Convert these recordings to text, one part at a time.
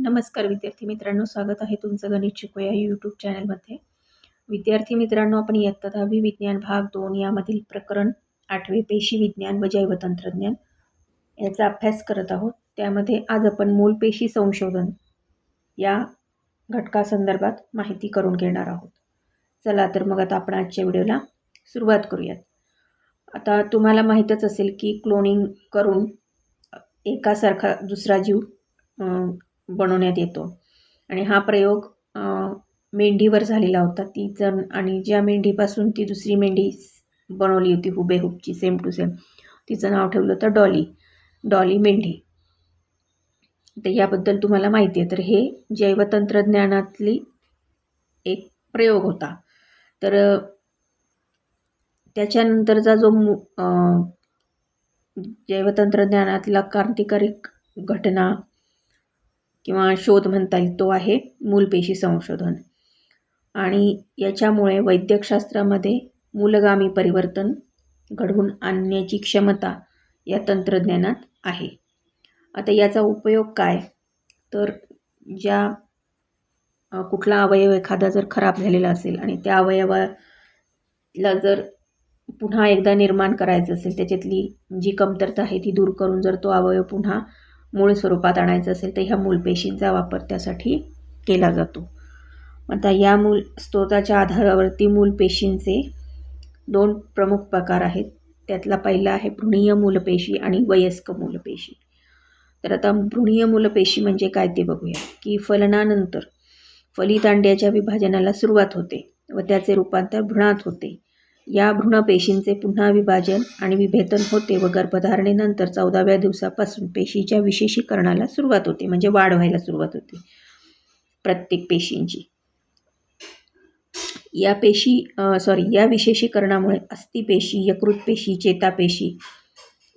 नमस्कार विद्यार्थी मित्रांनो, स्वागत आहे तुमचं गणित शिकूया यूट्यूब चॅनलमध्ये. विद्यार्थी मित्रांनो, आपण इयत्ता 10वी विज्ञान भाग 2 यामधील प्रकरण 8वे पेशी विज्ञान व जैवतंत्रज्ञान याचा अभ्यास करत आहोत. त्यामध्ये आज आपण मूल पेशी संशोधन या घटकासंदर्भात माहिती करून घेणार आहोत. चला तर मग आता आपण आजच्या व्हिडिओला सुरुवात करूयात. आता तुम्हाला माहीतच असेल की क्लोनिंग करून एकासारखा दुसरा जीव बनवण्यात येतो आणि हा प्रयोग मेंढीवर झालेला होता. ती जण आणि ज्या मेंढीपासून ती दुसरी मेंढी बनवली होती हुबेहूबची सेम टू सेम, तिचं नाव ठेवलं होतं डॉली मेंढी. तर याबद्दल तुम्हाला माहिती आहे. तर हे जैवतंत्रज्ञानातली एक प्रयोग होता. तर त्याच्यानंतरचा जो जैवतंत्रज्ञानातला क्रांतिकारी घटना किंवा शोध म्हणता येईल तो आहे मूलपेशी संशोधन. आणि याच्यामुळे वैद्यकशास्त्रामध्ये मूलगामी परिवर्तन घडवून आणण्याची क्षमता या तंत्रज्ञानात आहे. आता याचा उपयोग काय, तर कुठला अवयव एखादा जर खराब झालेला असेल आणि त्या अवयवाला जर पुन्हा एकदा निर्माण करायचं असेल, त्याच्यातली जी कमतरता आहे ती दूर करून जर तो अवयव पुन्हा मूळ स्वरूपात आणायचं असेल तर ह्या मूलपेशींचा वापर त्यासाठी केला जातो. आता या मूल स्त्रोताच्या आधारावरती मूलपेशींचे 2 प्रमुख प्रकार आहेत. त्यातला पहिला आहे भ्रूणीय मूलपेशी आणि वयस्क मूलपेशी. तर आता भ्रूणीय मूलपेशी म्हणजे काय ते बघूया. की फलनानंतर फलित अंड्याच्या विभाजनाला सुरुवात होते व त्याचे रूपांतर भ्रूणात होते. या भ्रूणपेशींचे पुन्हा विभाजन आणि विभेदन होते व गर्भधारणेनंतर 14व्या दिवसापासून पेशीच्या विशेषीकरणाला सुरुवात होते, म्हणजे वाढ व्हायला सुरुवात होते प्रत्येक पेशींची. या विशेषीकरणामुळे अस्थिपेशी, यकृत पेशी, चेतापेशी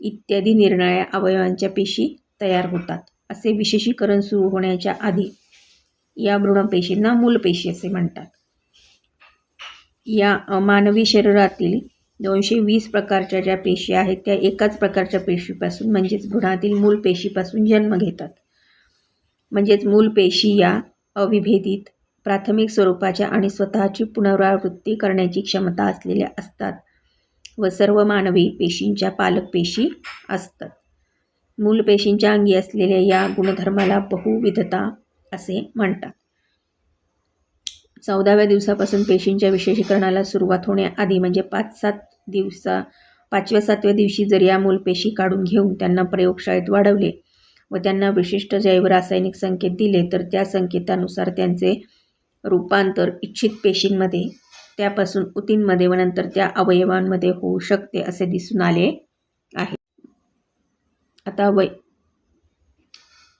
इत्यादी निरनिराळ्या अवयवांच्या पेशी तयार होतात. असे विशेषीकरण सुरू होण्याच्या आधी या भ्रूणपेशींना मूलपेशी असे म्हणतात. या मानवी शरीरातील 220 प्रकारच्या ज्या पेशी आहेत त्या एकाच प्रकारच्या पेशीपासून म्हणजेच भ्रूणातील मूलपेशीपासून जन्म घेतात. म्हणजेच मूलपेशी या अविभेदित प्राथमिक स्वरूपाच्या आणि स्वतःची पुनरावृत्ती करण्याची क्षमता असलेल्या असतात व सर्व मानवी पेशींच्या पालक पेशी असतात. मूलपेशींच्या अंगी असलेल्या या गुणधर्माला बहुविधता असे म्हणतात. 14व्या दिवसापासून पेशींच्या विशेषीकरणाला सुरुवात होण्याआधी म्हणजे 5व्या-7व्या दिवशी जर या मूलपेशी काढून घेऊन त्यांना प्रयोगशाळेत वाढवले व त्यांना विशिष्ट जैवरासायनिक संकेत दिले तर त्या संकेतानुसार त्यांचे रूपांतर इच्छित पेशींमध्ये, त्यापासून ऊतींमध्ये व नंतर त्या अवयवांमध्ये होऊ शकते असे दिसून आले आहे. आता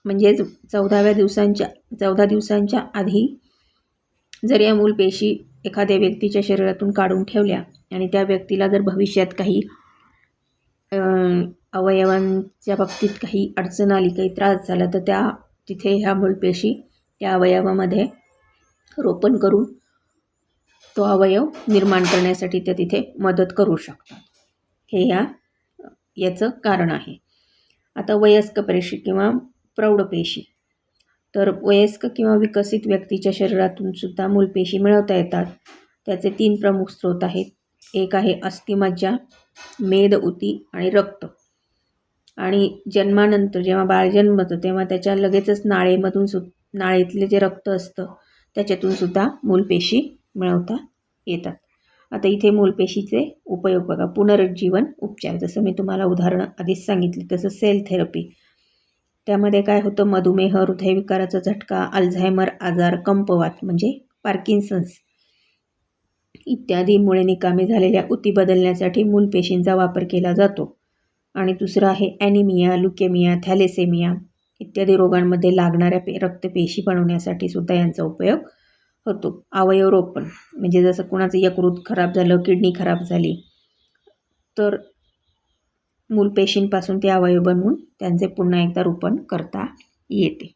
म्हणजेच 14 दिवसांच्या आधी जर या मूलपेशी एखाद्या व्यक्तीच्या शरीरातून काढून ठेवल्या आणि त्या व्यक्तीला जर भविष्यात काही अवयवांच्या बाबतीत काही अडचण आली, काही त्रास झाला, तर तिथे ह्या मूलपेशी त्या अवयवामध्ये रोपण करून तो अवयव निर्माण करण्यासाठी त्या तिथे मदत करू शकतात. हे याचं कारण आहे. आता वयस्क पेशी किंवा प्रौढ पेशी. तर वयस्क किंवा विकसित व्यक्तीच्या शरीरातून सुद्धा मूलपेशी मिळवता येतात. त्याचे 3 प्रमुख स्रोत आहेत. एक आहे अस्थिमज्जा, मेद, ऊती आणि रक्त. आणि जन्मानंतर जेव्हा बाळ जन्मतं तेव्हा त्याच्या लगेचच नाळेतले जे रक्त असतं त्याच्यातून सुद्धा मूलपेशी मिळवता येतात. आता इथे मूलपेशीचे उपयोग बघा. पुनरुज्जीवन उपचार, जसं मी तुम्हाला उदाहरणं आधीच सांगितली तसं सेल थेरपी. त्यामध्ये काय होतं, मधुमेह, हृदयविकाराचा झटका, अल्झायमर आजार, कंपवात म्हणजे पार्किन्सन्स इत्यादीमुळे निकामी झालेल्या ऊती बदलण्यासाठी मूलपेशींचा वापर केला जातो. आणि दुसरं आहे ॲनिमिया, ल्युकेमिया, थॅलेसेमिया इत्यादी रोगांमध्ये लागणाऱ्या रक्तपेशी बनवण्यासाठी सुद्धा यांचा उपयोग होतो. अवयवरोपण म्हणजे जसं कुणाचं यकृत खराब झालं, किडनी खराब झाली, तर मूलपेशींपासून ते अवयव बनवून त्यांचे पुन्हा एकदा रोपण करता येते.